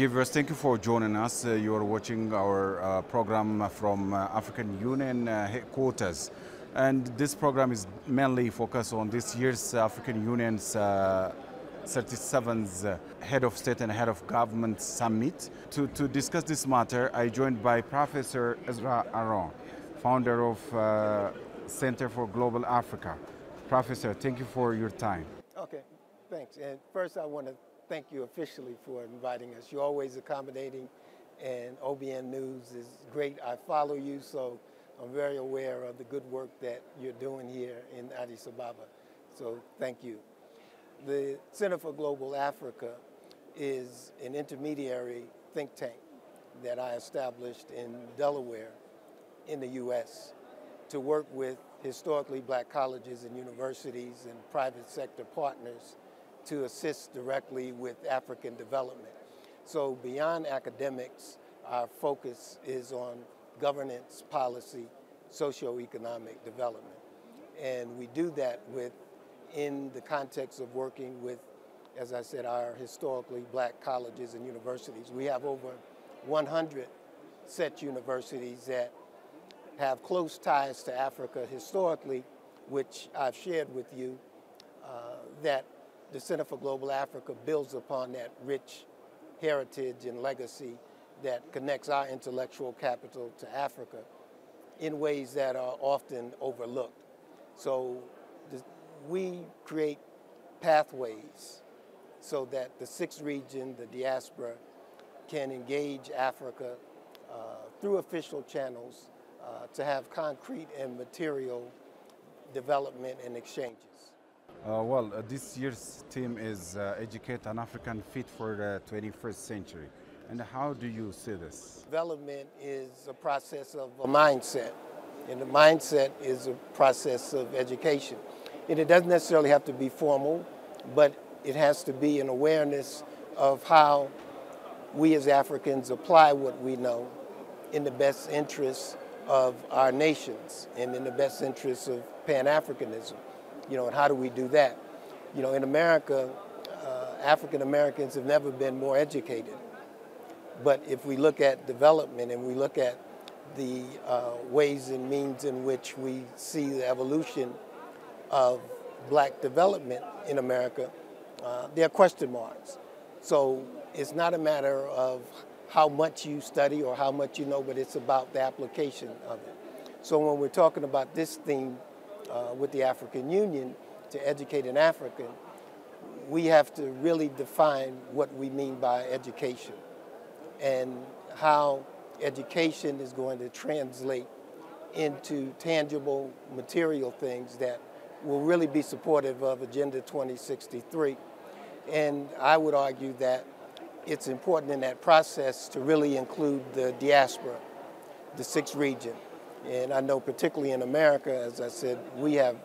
Dear viewers, thank you for joining us. You are watching our program from African Union headquarters. And this program is mainly focused on this year's African Union's 37th Head of State and Head of Government Summit. To discuss this matter, I joined by Professor Ezrah Aharone, founder of Center for Global Africa. Professor, thank you for your time. Okay, thanks. And first I want to thank you officially for inviting us. You're always accommodating, and OBN News is great. I follow you, so I'm very aware of the good work that you're doing here in Addis Ababa. So thank you. The Center for Global Africa is an intermediary think tank that I established in Delaware in the U.S. to work with historically black colleges and universities and private sector partners to assist directly with African development. So beyond academics, our focus is on governance, policy, socio-economic development. And we do that in the context of working with, as I said, our historically black colleges and universities. We have over 100 such universities that have close ties to Africa historically, which I've shared with you, that the Center for Global Africa builds upon that rich heritage and legacy that connects our intellectual capital to Africa in ways that are often overlooked. So we create pathways so that the sixth region, the diaspora, can engage Africa through official channels to have concrete and material development and exchanges. This year's theme is Educate an African Fit for the 21st Century. And how do you see this? Development is a process of a mindset, and the mindset is a process of education. And it doesn't necessarily have to be formal, but it has to be an awareness of how we as Africans apply what we know in the best interests of our nations and in the best interests of Pan-Africanism. And how do we do that? In America, African Americans have never been more educated. But if we look at development and we look at the ways and means in which we see the evolution of black development in America, there are question marks. So it's not a matter of how much you study or how much you know, but it's about the application of it. So when we're talking about this theme with the African Union, to educate an African, we have to really define what we mean by education and how education is going to translate into tangible material things that will really be supportive of Agenda 2063. And I would argue that it's important in that process to really include the diaspora, the sixth region. And I know particularly in America, as I said, we have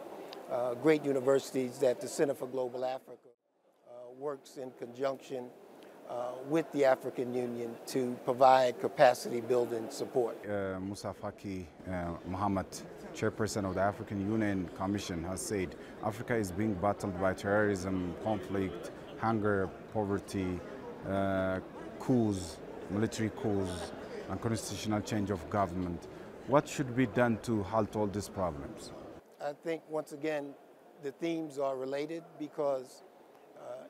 great universities that the Center for Global Africa works in conjunction with the African Union to provide capacity building support. Musa Faki Muhammad, chairperson of the African Union Commission, has said Africa is being battled by terrorism, conflict, hunger, poverty, coups, military coups, and constitutional change of government. What should be done to halt all these problems? I think, once again, the themes are related because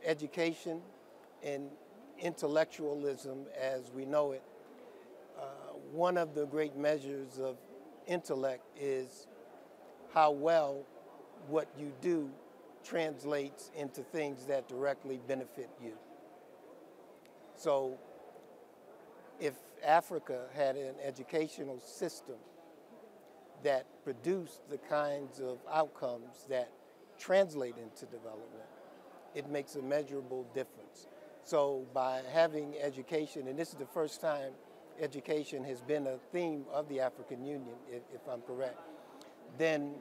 education and intellectualism as we know it, one of the great measures of intellect is how well what you do translates into things that directly benefit you. So if Africa had an educational system that produced the kinds of outcomes that translate into development, it makes a measurable difference. So by having education, and this is the first time education has been a theme of the African Union, if I'm correct, then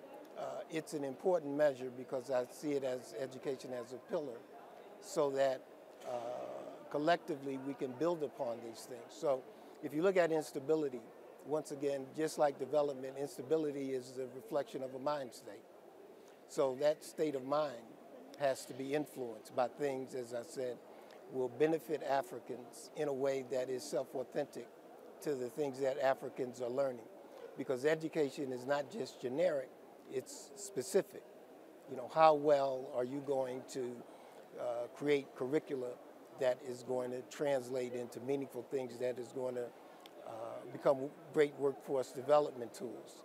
it's an important measure because I see it as education as a pillar so that collectively we can build upon these things. So if you look at instability, once again, just like development, instability is the reflection of a mind state. So that state of mind has to be influenced by things, as I said, will benefit Africans in a way that is self-authentic to the things that Africans are learning. Because education is not just generic, it's specific. You know, how well are you going to create curricula that is going to translate into meaningful things, that is going to become great workforce development tools,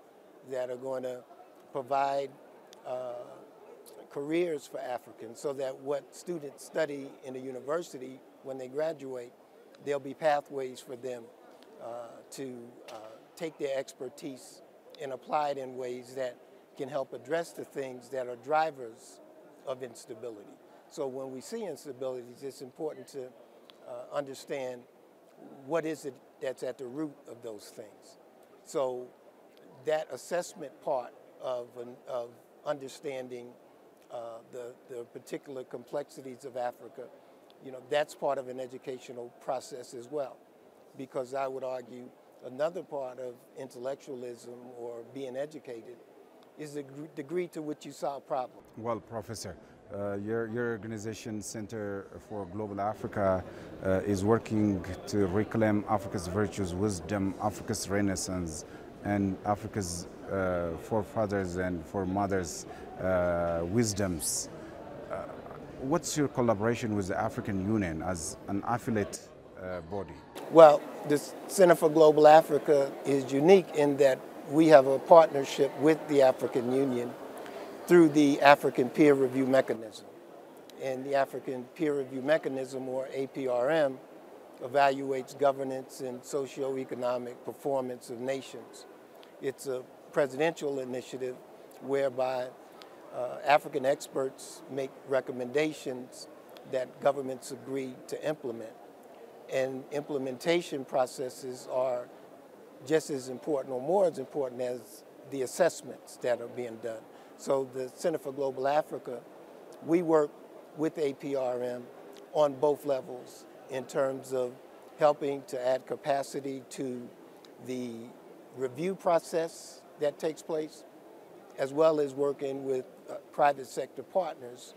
that are going to provide careers for Africans, so that what students study in a university, when they graduate, there'll be pathways for them to take their expertise and apply it in ways that can help address the things that are drivers of instability. So when we see instabilities, it's important to understand what is it that's at the root of those things. So that assessment part of understanding the particular complexities of Africa, you know, that's part of an educational process as well. Because I would argue another part of intellectualism or being educated is the degree to which you solve problems. Well, Professor, your organization, Center for Global Africa, is working to reclaim Africa's virtues, wisdom, Africa's renaissance, and Africa's forefathers and foremothers' wisdoms. What's your collaboration with the African Union as an affiliate body? Well, the Center for Global Africa is unique in that we have a partnership with the African Union through the African Peer Review Mechanism. And the African Peer Review Mechanism, or APRM, evaluates governance and socio-economic performance of nations. It's a presidential initiative whereby African experts make recommendations that governments agree to implement. And implementation processes are just as important or more as important as the assessments that are being done. So the Center for Global Africa, we work with APRM on both levels in terms of helping to add capacity to the review process that takes place, as well as working with private sector partners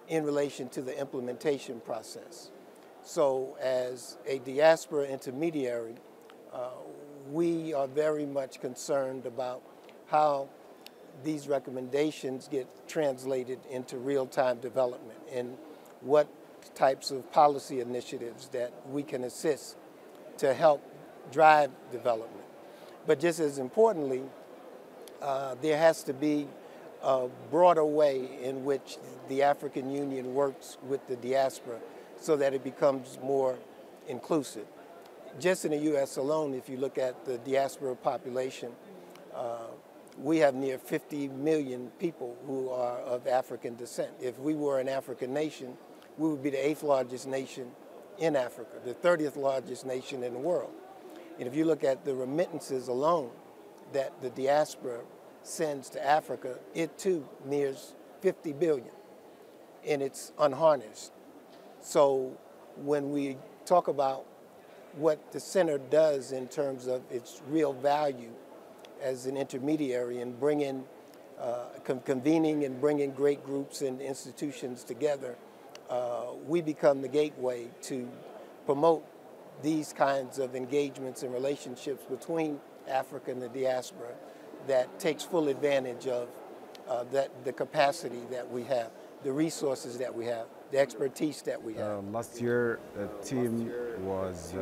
in relation to the implementation process. So as a diaspora intermediary, we are very much concerned about how these recommendations get translated into real-time development and what types of policy initiatives that we can assist to help drive development. But just as importantly, there has to be a broader way in which the African Union works with the diaspora so that it becomes more inclusive. Just in the U.S. alone, if you look at the diaspora population, we have near 50 million people who are of African descent. If we were an African nation, we would be the 8th largest nation in Africa, the 30th largest nation in the world. And if you look at the remittances alone that the diaspora sends to Africa, it too nears 50 billion, and it's unharnessed. So when we talk about what the center does in terms of its real value as an intermediary in bringing, convening and bringing great groups and institutions together, we become the gateway to promote these kinds of engagements and relationships between Africa and the diaspora that takes full advantage of the capacity that we have, the resources that we have, the expertise that we have. Last year, the team was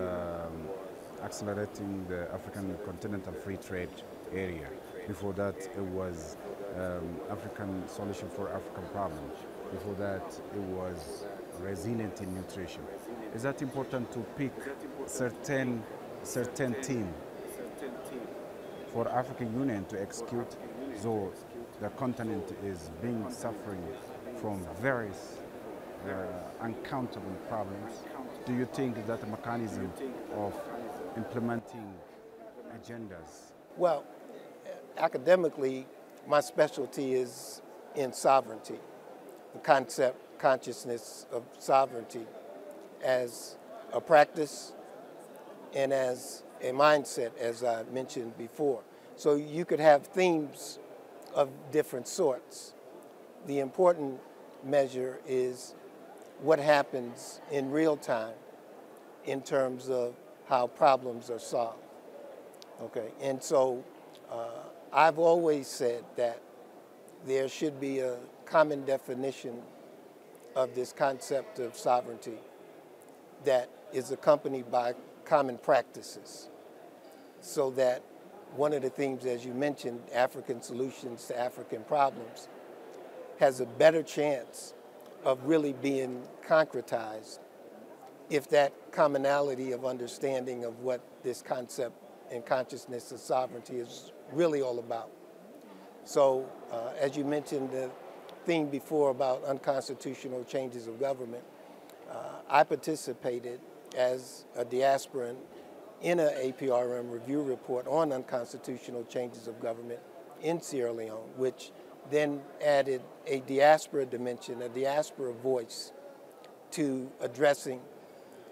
accelerating the African Continental Free Trade Area. Before that, it was African Solution for African Problems. Before that, it was Resilient in Nutrition. Is that important to pick certain team for African Union to execute, though the continent is being suffering from various uncountable problems? Do you think that a mechanism of implementing agendas? Well, academically, my specialty is in sovereignty, the consciousness of sovereignty as a practice and as a mindset, as I mentioned before. So you could have themes of different sorts. The important measure is what happens in real time in terms of how problems are solved. Okay, and so I've always said that there should be a common definition of this concept of sovereignty that is accompanied by common practices, so that one of the themes, as you mentioned, African solutions to African problems, has a better chance of really being concretized if that commonality of understanding of what this concept and consciousness of sovereignty is really all about. So, as you mentioned, the theme before about unconstitutional changes of government, I participated as a diasporan in an APRM review report on unconstitutional changes of government in Sierra Leone, which then added a diaspora dimension, a diaspora voice to addressing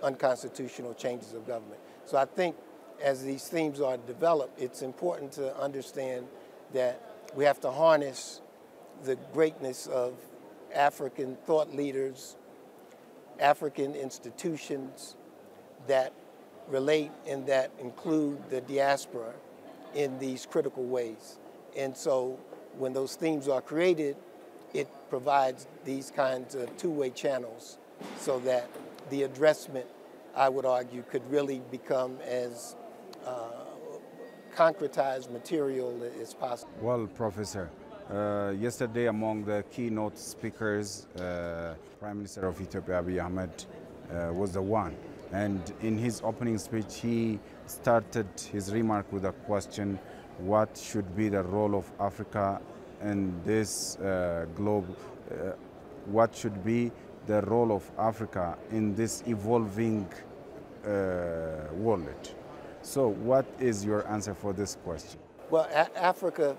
unconstitutional changes of government. So I think as these themes are developed, it's important to understand that we have to harness the greatness of African thought leaders, African institutions that relate and that include the diaspora in these critical ways. And so when those themes are created, it provides these kinds of two-way channels so that the addressment, I would argue, could really become as concretized material as possible. Well, Professor, yesterday among the keynote speakers, Prime Minister of Ethiopia, Abiy Ahmed, was the one. And in his opening speech, he started his remark with a question: what should be the role of Africa in this globe? What should be the role of Africa in this evolving world? So what is your answer for this question? Well, Africa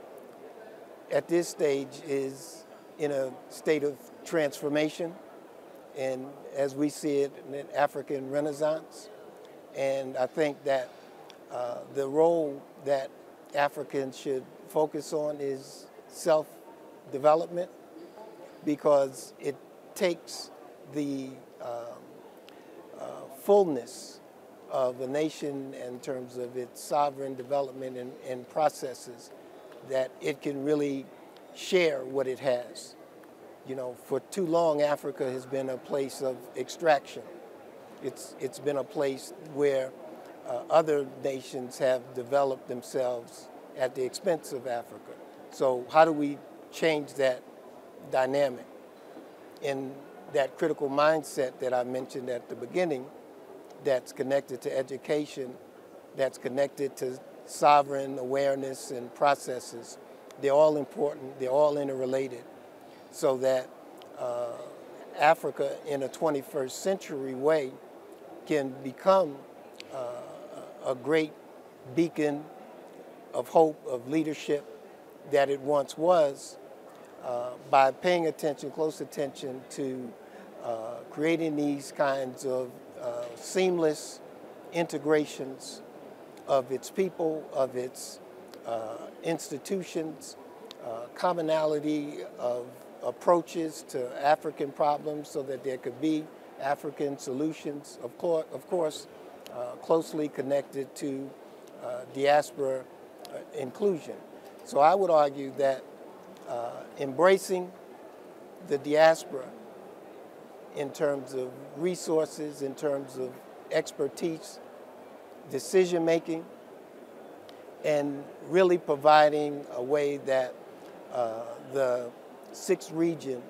at this stage is in a state of transformation, and as we see it, an African Renaissance. And I think that the role that Africans should focus on is self-development, because it takes the fullness of a nation in terms of its sovereign development and processes, that it can really share what it has. You know, for too long, Africa has been a place of extraction. It's been a place where other nations have developed themselves at the expense of Africa. So how do we change that dynamic? In that critical mindset that I mentioned at the beginning, that's connected to education, that's connected to sovereign awareness and processes, they're all important, they're all interrelated, so that Africa in a 21st century way can become a great beacon of hope, of leadership that it once was, by paying attention, close attention to creating these kinds of seamless integrations of its people, of its institutions, commonality of approaches to African problems so that there could be African solutions, of course closely connected to diaspora inclusion. So I would argue that embracing the diaspora in terms of resources, in terms of expertise, decision-making, and really providing a way that the sixth region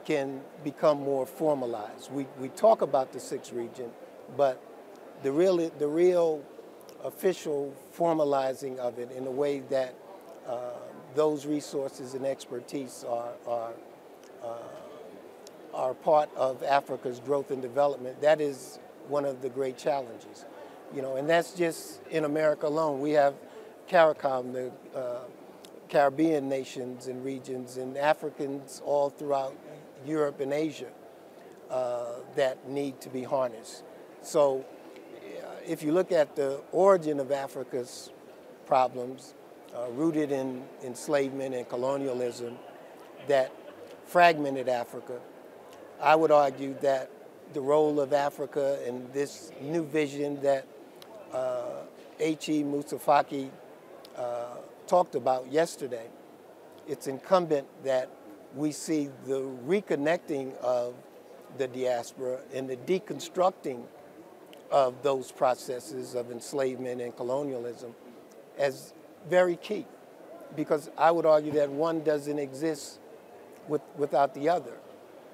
can become more formalized. We talk about the sixth region, but the real official formalizing of it in a way that those resources and expertise are part of Africa's growth and development, that is one of the great challenges. You know, and that's just in America alone. We have CARICOM, the Caribbean nations and regions, and Africans all throughout Europe and Asia that need to be harnessed. So if you look at the origin of Africa's problems, rooted in enslavement and colonialism that fragmented Africa, I would argue that the role of Africa in this new vision that H.E. Mustafaki talked about yesterday, it's incumbent that we see the reconnecting of the diaspora and the deconstructing of those processes of enslavement and colonialism as very key, because I would argue that one doesn't exist without the other.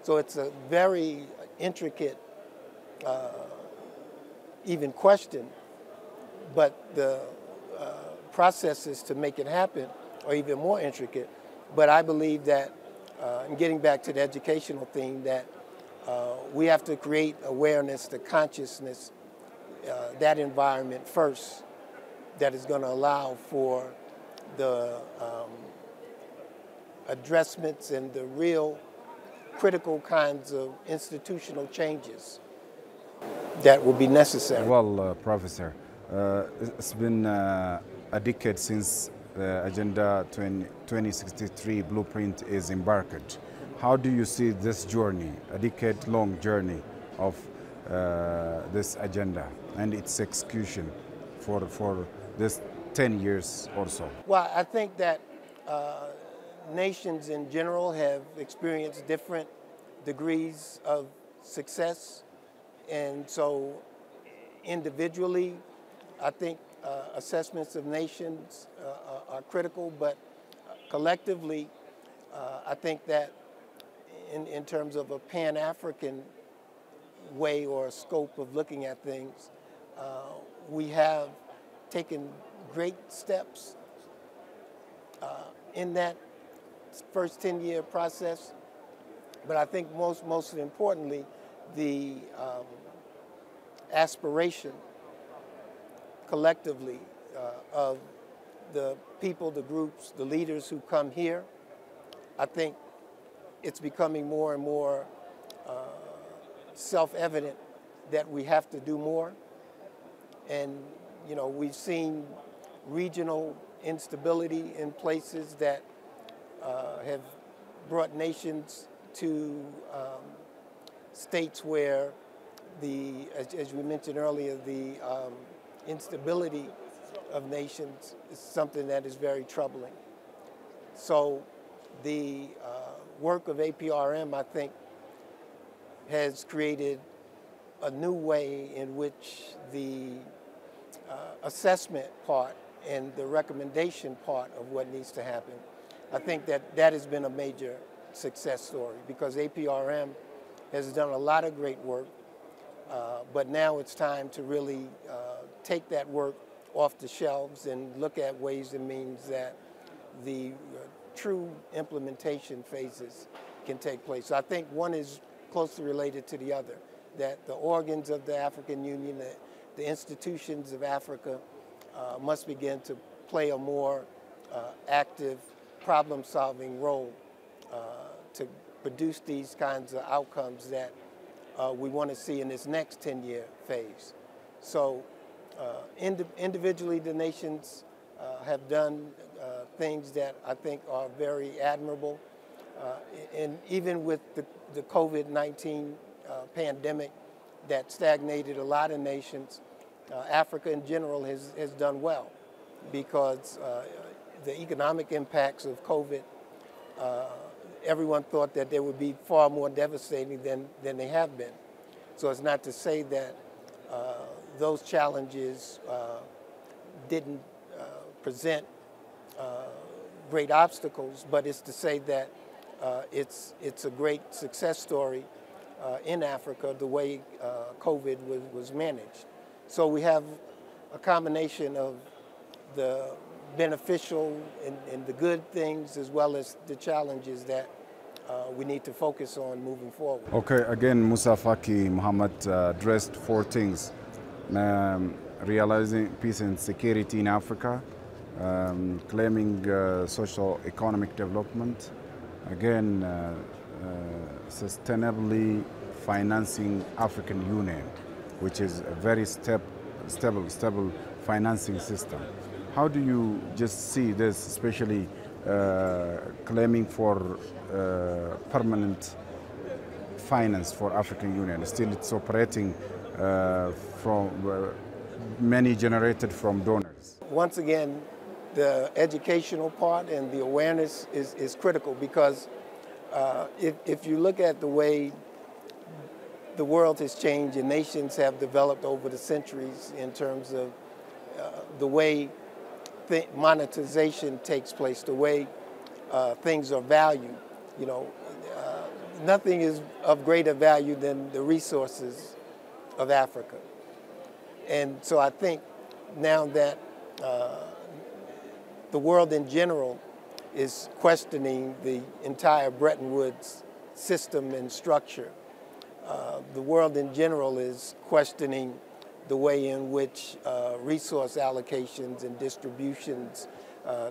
So it's a very intricate even question, but the processes to make it happen are even more intricate. But I believe that, and getting back to the educational theme, that we have to create awareness, the consciousness, that environment first, that is going to allow for the addressments and the real critical kinds of institutional changes that will be necessary. Well, Professor, it's been a decade since the Agenda 2063 blueprint is embarked. How do you see this journey, a decade-long journey of this agenda and its execution for this 10 years or so? Well, I think that nations in general have experienced different degrees of success. And so individually, I think assessments of nations are critical, but collectively, I think that in terms of a Pan-African way or scope of looking at things, we have taken great steps in that first 10-year process. But I think most importantly, the aspiration collectively of the people, the groups, the leaders who come here, I think it's becoming more and more self-evident that we have to do more. And, you know, we've seen regional instability in places that have brought nations to states where as we mentioned earlier, the instability of nations is something that is very troubling. So the work of APRM, I think, has created a new way in which the assessment part and the recommendation part of what needs to happen, I think that has been a major success story, because APRM has done a lot of great work, but now it's time to really take that work off the shelves and look at ways and means that the true implementation phases can take place. So I think one is closely related to the other, that the organs of the African Union, the institutions of Africa must begin to play a more active problem-solving role to produce these kinds of outcomes that we want to see in this next 10-year phase. So individually, the nations have done things that I think are very admirable. And even with the COVID-19 pandemic that stagnated a lot of nations, Africa in general has done well, because the economic impacts of COVID, everyone thought that they would be far more devastating than they have been. So it's not to say that those challenges didn't present great obstacles, but it's to say that it's a great success story in Africa, the way COVID was managed. So we have a combination of the beneficial and the good things, as well as the challenges that we need to focus on moving forward. Okay, again, Mustafaki Muhammad addressed four things: realizing peace and security in Africa, claiming social economic development, again, sustainably financing African Union, which is a very stable financing system. How do you just see this, especially claiming for permanent financed for African Union. Still, it's operating from many generated from donors. Once again, the educational part and the awareness is critical, because if you look at the way the world has changed and nations have developed over the centuries in terms of the way monetization takes place, the way things are valued, nothing is of greater value than the resources of Africa. And so I think now that the world in general is questioning the entire Bretton Woods system and structure, the world in general is questioning the way in which resource allocations and distributions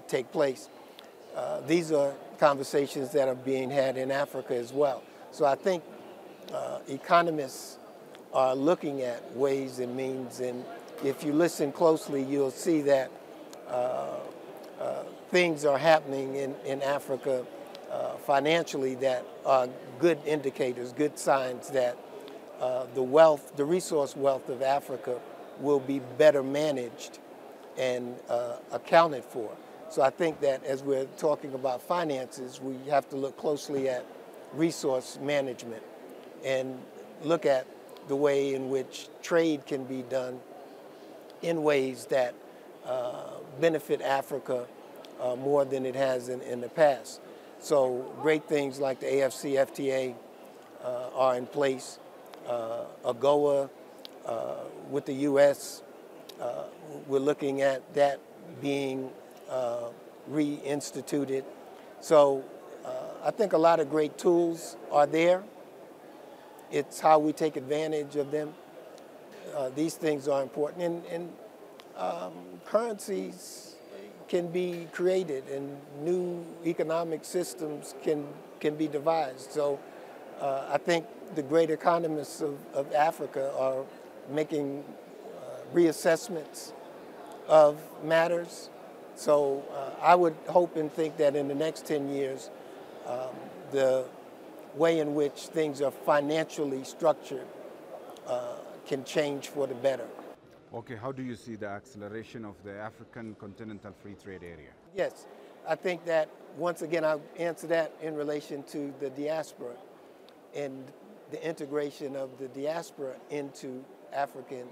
take place. These are conversations that are being had in Africa as well. So I think economists are looking at ways and means, and if you listen closely, you'll see that things are happening in Africa financially that are good indicators, good signs that the resource wealth of Africa will be better managed and accounted for. So I think that as we're talking about finances, we have to look closely at resource management and look at the way in which trade can be done in ways that benefit Africa more than it has in the past. So great things like the AfCFTA are in place. AGOA with the U.S., we're looking at that being reinstituted. So I think a lot of great tools are there. It's how we take advantage of them. These things are important, and currencies can be created, and new economic systems can be devised. So I think the great economists of Africa are making reassessments of matters. So I would hope and think that in the next 10 years, the way in which things are financially structured can change for the better. Okay, how do you see the acceleration of the African Continental Free Trade Area? Yes, I think that, once again, I'll answer that in relation to the diaspora and the integration of the diaspora into African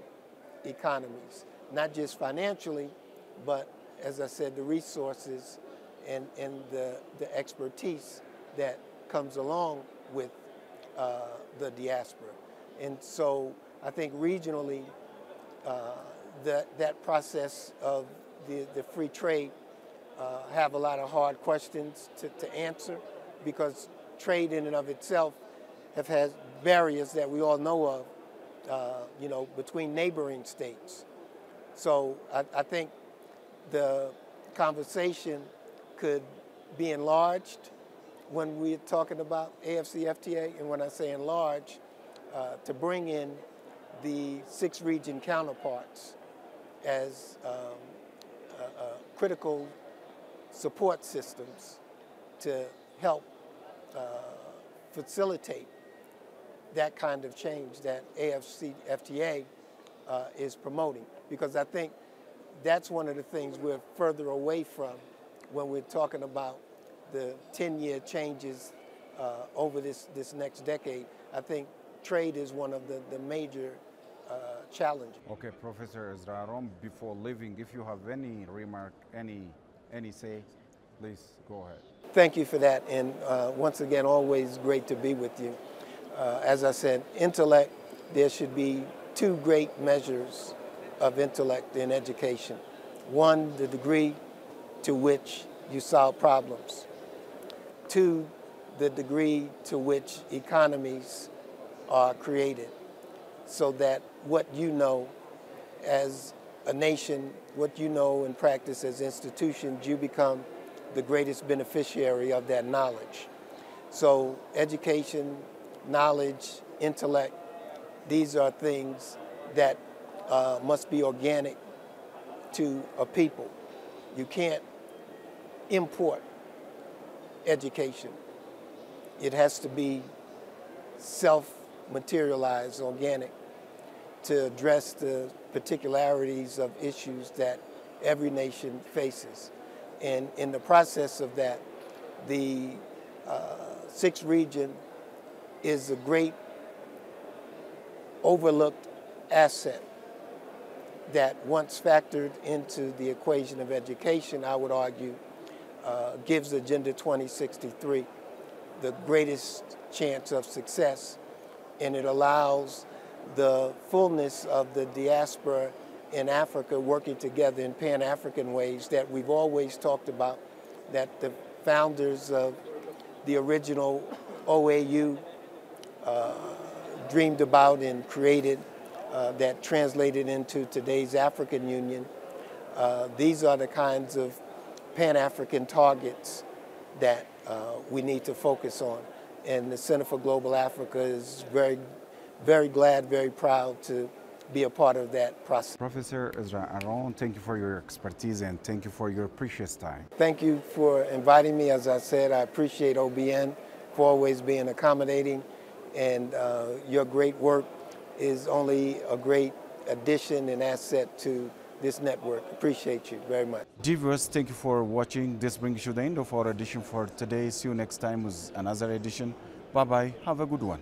economies, not just financially, but, as I said, the resources and the expertise that comes along with the diaspora. And so I think regionally, that process of the free trade have a lot of hard questions to answer, because trade in and of itself have had barriers that we all know of, between neighboring states. So I think the conversation could be enlarged when we're talking about AfCFTA, and when I say enlarge, to bring in the 6 region counterparts as critical support systems to help facilitate that kind of change that AfCFTA is promoting. Because I think that's one of the things we're further away from when we're talking about the 10-year changes over this next decade. I think trade is one of the major challenges. Okay, Professor Ezrah Aharone, before leaving, if you have any remark, any say, please go ahead. Thank you for that, and once again, always great to be with you. As I said, intellect, there should be 2 great measures of intellect in education. One, the degree to which you solve problems. 2, the degree to which economies are created, so that what you know as a nation, what you know and practice as institutions, you become the greatest beneficiary of that knowledge. So education, knowledge, intellect, these are things that must be organic to a people. You can't import education. It has to be self-materialized, organic, to address the particularities of issues that every nation faces. And in the process of that, the sixth region is a great overlooked asset that once factored into the equation of education, I would argue, gives Agenda 2063 the greatest chance of success, and it allows the fullness of the diaspora in Africa working together in Pan-African ways that we've always talked about, that the founders of the original OAU dreamed about and created, that translated into today's African Union. These are the kinds of Pan-African targets that we need to focus on. And the Center for Global Africa is very, very glad, very proud to be a part of that process. Professor Ezrah Aharone, thank you for your expertise and thank you for your precious time. Thank you for inviting me. As I said, I appreciate OBN for always being accommodating, and your great work is only a great addition and asset to this network. Appreciate you very much. Dear viewers, thank you for watching. This brings you the end of our edition for today. See you next time with another edition. Bye-bye. Have a good one.